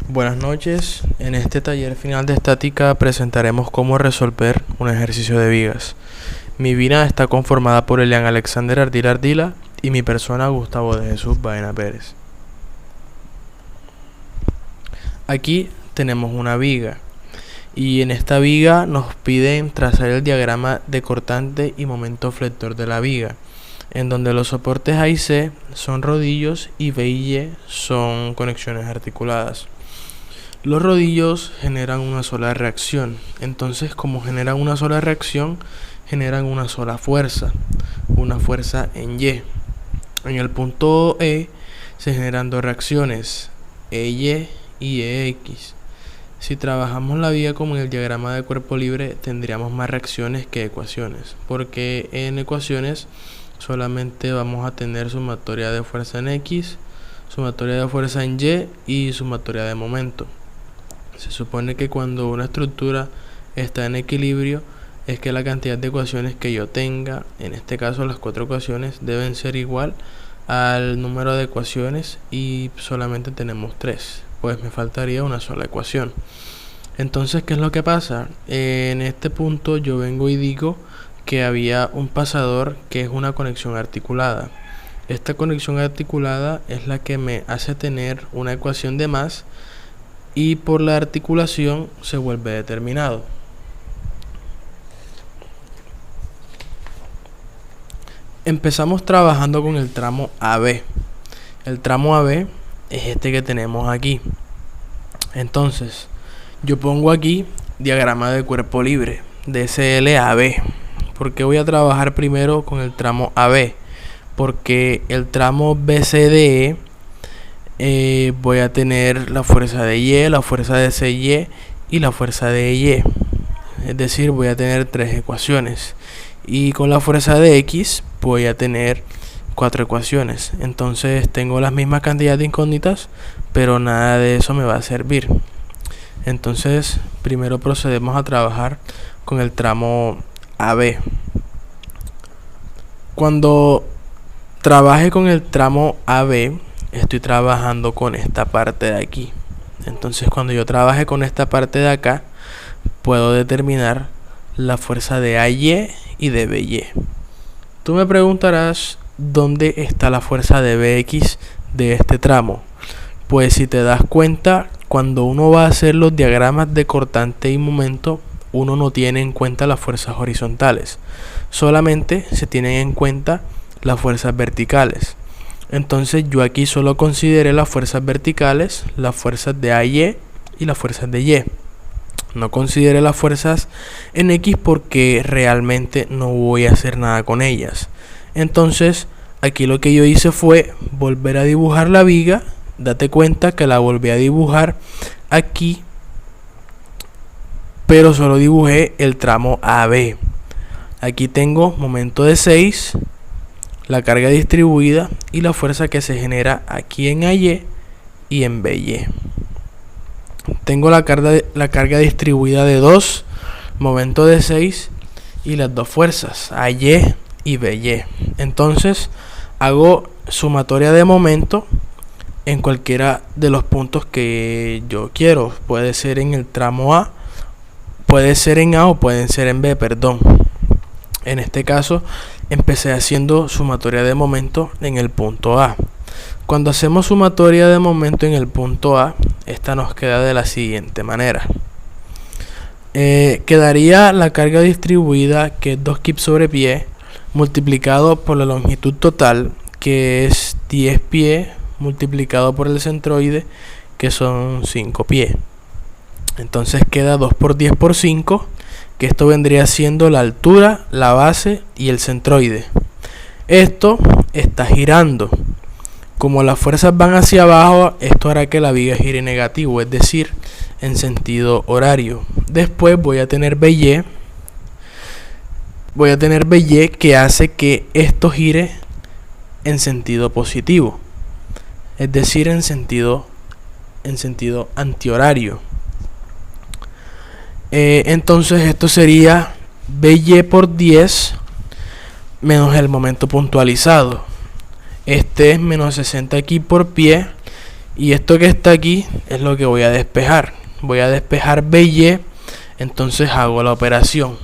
Buenas noches, en este taller final de estática presentaremos cómo resolver un ejercicio de vigas. Mi viga está conformada por Elian Alexander Ardila Ardila y mi persona Gustavo de Jesús Baena Pérez. Aquí tenemos una viga y en esta viga nos piden trazar el diagrama de cortante y momento flector de la viga, en donde los soportes A y C son rodillos y B y Y son conexiones articuladas. Los rodillos generan una sola reacción, entonces como generan una sola reacción, generan una sola fuerza, una fuerza en Y. En el punto E se generan dos reacciones, EY y EX. Si trabajamos la viga como en el diagrama de cuerpo libre, tendríamos más reacciones que ecuaciones, porque en ecuaciones solamente vamos a tener sumatoria de fuerza en X, sumatoria de fuerza en Y y sumatoria de momento. Se supone que cuando una estructura está en equilibrio es que la cantidad de ecuaciones que yo tenga, en este caso las 4 ecuaciones, deben ser igual al número de ecuaciones y solamente tenemos 3, pues me faltaría una sola ecuación. Entonces, ¿qué es lo que pasa? En este punto yo vengo y digo que había un pasador que es una conexión articulada. Esta conexión articulada es la que me hace tener una ecuación de más y por la articulación se vuelve determinado. Empezamos trabajando con el tramo AB. El tramo AB es este que tenemos aquí. Entonces, yo pongo aquí diagrama de cuerpo libre, DSL-AB. ¿Por qué voy a trabajar primero con el tramo AB? Porque el tramo BCDE voy a tener la fuerza de Y, la fuerza de CY y la fuerza de Y. Es decir, voy a tener 3 ecuaciones. Y con la fuerza de X voy a tener 4 ecuaciones. Entonces tengo las mismas cantidades de incógnitas, pero nada de eso me va a servir. Entonces primero procedemos a trabajar con el tramo AB. Cuando trabaje con el tramo AB, estoy trabajando con esta parte de aquí. Entonces cuando yo trabaje con esta parte de acá, puedo determinar la fuerza de AY y de BY. Tú me preguntarás dónde está la fuerza de BX de este tramo. Pues si te das cuenta, cuando uno va a hacer los diagramas de cortante y momento, uno no tiene en cuenta las fuerzas horizontales, solamente se tienen en cuenta las fuerzas verticales. Entonces yo aquí solo consideré las fuerzas verticales, las fuerzas de AY y las fuerzas de Y. No consideré las fuerzas en X porque realmente no voy a hacer nada con ellas. Entonces aquí lo que yo hice fue volver a dibujar la viga. Date cuenta que la volví a dibujar aquí, pero solo dibujé el tramo AB. Aquí tengo momento de 6, la carga distribuida y la fuerza que se genera aquí en AY y en BY. Tengo la carga distribuida de 2, momento de 6 y las dos fuerzas AY y BY. Entonces hago sumatoria de momento en cualquiera de los puntos que yo quiero. Puede ser en el tramo A, puede ser en A o pueden ser en B, perdón. En este caso empecé haciendo sumatoria de momento en el punto A. Cuando hacemos sumatoria de momento en el punto A, esta nos queda de la siguiente manera. Quedaría la carga distribuida, que es 2 kip sobre pie, multiplicado por la longitud total, que es 10 pie, multiplicado por el centroide, que son 5 pie. Entonces queda 2 por 10 por 5, que esto vendría siendo la altura, la base y el centroide. Esto está girando. Como las fuerzas van hacia abajo, esto hará que la viga gire negativo, es decir, en sentido horario. Después voy a tener BY. Voy a tener BY que hace que esto gire en sentido positivo, es decir, en sentido antihorario. Entonces esto sería BY por 10 menos el momento puntualizado. Este es menos 60 aquí por pie Y esto que está aquí es lo que voy a despejar. Voy a despejar BY, entonces hago la operación.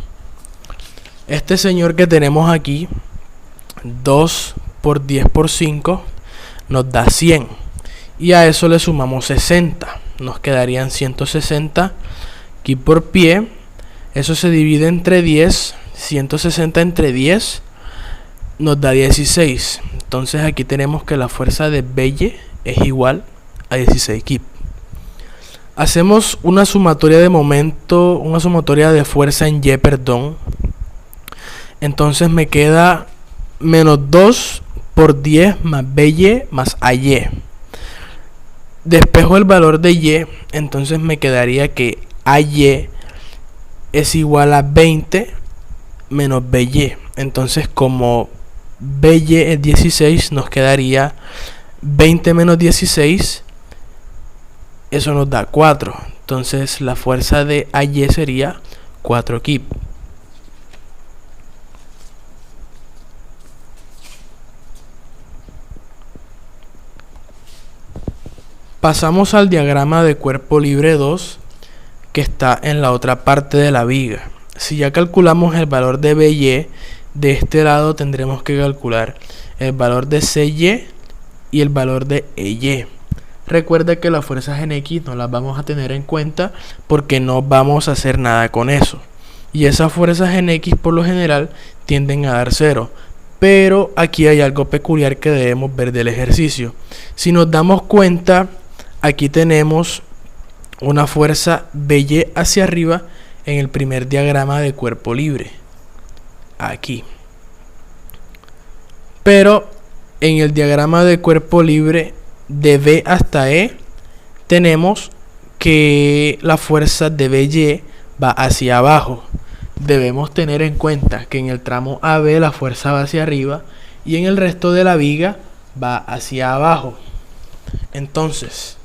Este señor que tenemos aquí, 2 por 10 por 5, nos da 100. Y a eso le sumamos 60. Nos quedarían 160 aquí por pie. Eso se divide entre 10. 160 entre 10 nos da 16. Entonces aquí tenemos que la fuerza de BY es igual a 16 kip. Hacemos una sumatoria de momento, una sumatoria de fuerza en Y, perdón. Entonces me queda menos 2 por 10 más BY más AY. Despejo el valor de Y, entonces me quedaría que AY es igual a 20 menos BY. Entonces, como BY es 16, nos quedaría 20 menos 16, eso nos da 4. Entonces la fuerza de AY sería 4 kip. Pasamos al diagrama de cuerpo libre 2, que está en la otra parte de la viga. Si ya calculamos el valor de BY, de este lado tendremos que calcular el valor de CY y el valor de EY. Recuerda que las fuerzas en X no las vamos a tener en cuenta porque no vamos a hacer nada con eso. Y esas fuerzas en X por lo general tienden a dar 0. Pero aquí hay algo peculiar que debemos ver del ejercicio. Si nos damos cuenta, aquí tenemos una fuerza BY hacia arriba en el primer diagrama de cuerpo libre. Aquí. Pero en el diagrama de cuerpo libre de B hasta E tenemos que la fuerza de BY va hacia abajo. Debemos tener en cuenta que en el tramo AB la fuerza va hacia arriba y en el resto de la viga va hacia abajo. Entonces,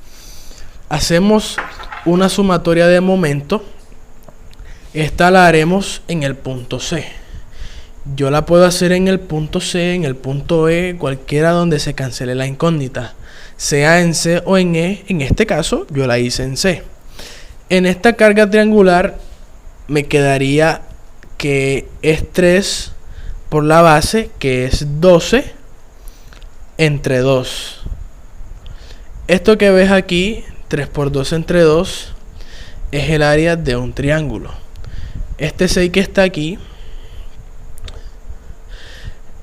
hacemos una sumatoria de momento. Esta la haremos en el punto C. Yo la puedo hacer en el punto C, en el punto E, cualquiera donde se cancele la incógnita, sea en C o en E. En este caso yo la hice en C. En esta carga triangular me quedaría que es 3 por la base, que es 12 entre 2. Esto que ves aquí, 3 por 2 entre 2, es el área de un triángulo. Este 6 que está aquí,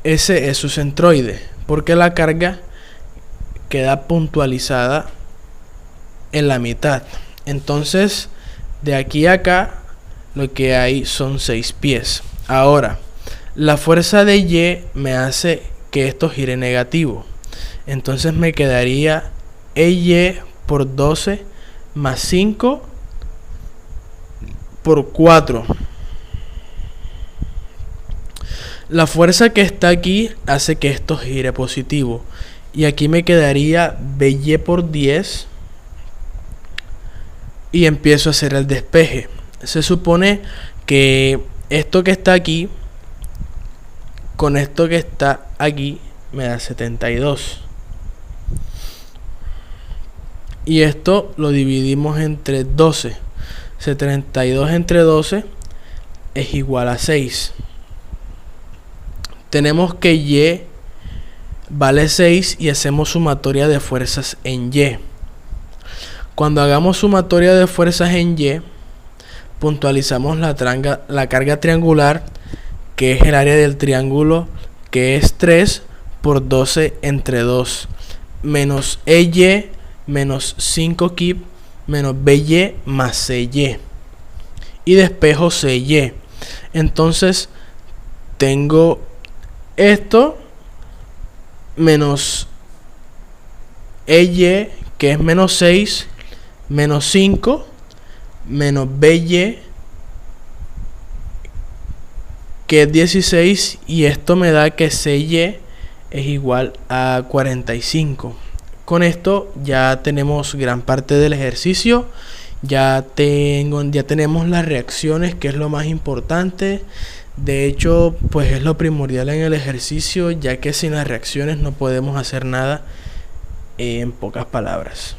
ese es su centroide, porque la carga queda puntualizada en la mitad. Entonces, de aquí a acá, lo que hay son 6 pies. Ahora, la fuerza de Y me hace que esto gire negativo. Entonces me quedaría EY por 12 más 5 por 4. La fuerza que está aquí hace que esto gire positivo. Y aquí me quedaría BY por 10. Y empiezo a hacer el despeje. Se supone que esto que está aquí con esto que está aquí me da 72. Y esto lo dividimos entre 12. 72 entre 12 es igual a 6. Tenemos que Y vale 6 y hacemos sumatoria de fuerzas en Y. Cuando hagamos sumatoria de fuerzas en Y, puntualizamos la carga triangular, que es el área del triángulo, que es 3 por 12 entre 2, menos EY menos 5 kip menos BY más CY. Y despejo CY. Entonces tengo esto menos EY, que es menos 6, menos 5, menos BY, que es 16, y esto me da que CY es igual a 45. Con esto ya tenemos gran parte del ejercicio. Ya tenemos las reacciones, que es lo más importante. De hecho, pues es lo primordial en el ejercicio, ya que sin las reacciones no podemos hacer nada. en pocas palabras.